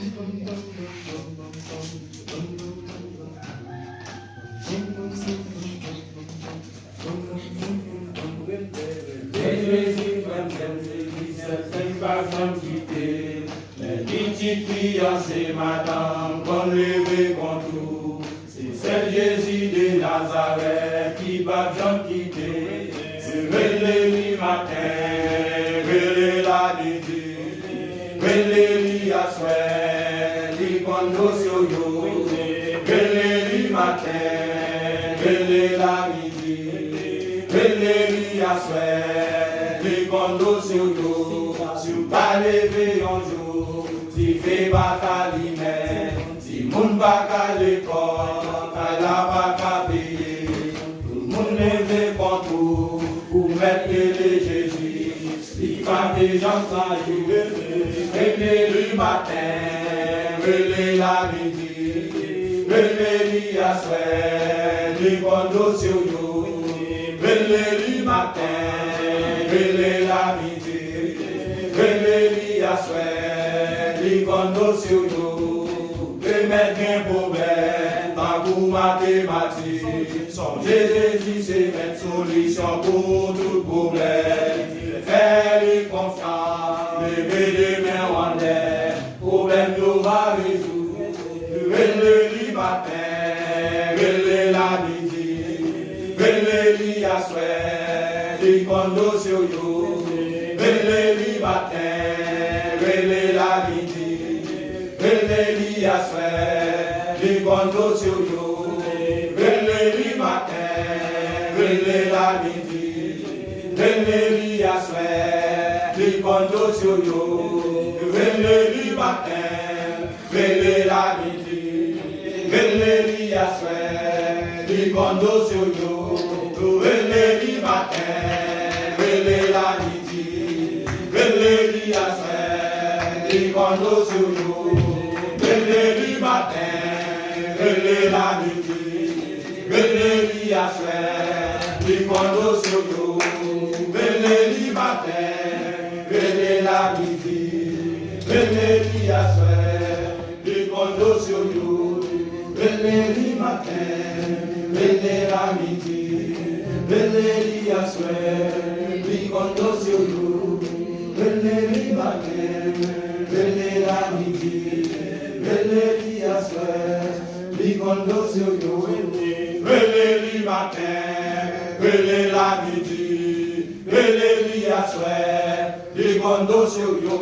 Les petites fiancées, madame, qu'on levait contre c'est celle Jésus de Nazareth qui va bien quitter. C'est le matin, le la midi, le à soir, les condos sur yo. Le matin, le la midi, le à soir, les condos sur yo. Si vous pas lever un jour, si fait pas calimère, si moun pas qu'à l'école, la pas qu'à payer, tout le monde lève contre pour mettre les Jésus, il va des gens sans le matin, le la midi, le à soir, les condos sur nous, le matin, le la midi. Venez à soir, les condos sur nous, les mettre un problème, tant que mathématiques, son Jésus, c'est mettre solution pour tout problème, faire les confiance, lever les mains en l'air, problème nous va résoudre, venez le matin, venez la midi, venez à soir, les condos sur nous. Vele matin, vele la midi, vele à soir, les condos sur yo. Vele matin, vele la midi, vele à soir, les condos sur yo. Vele matin, vele la midi, vele à soir, les condos sur yo. Vele matin, vele la midi. Vele à soir, les condos sur nous. Vele matin, vele la midi. Vele à soir, les condos sur nous. Vele matin, vele la midi. Vele à soir, les condos sur nous. Vele matin, vele la midi. Vele à soir, les condos sur nous. Vele matin, vele la midi, vele à soir, les condos sur yo. Vele matin, vele la midi, vele à soir, les condos sur yo.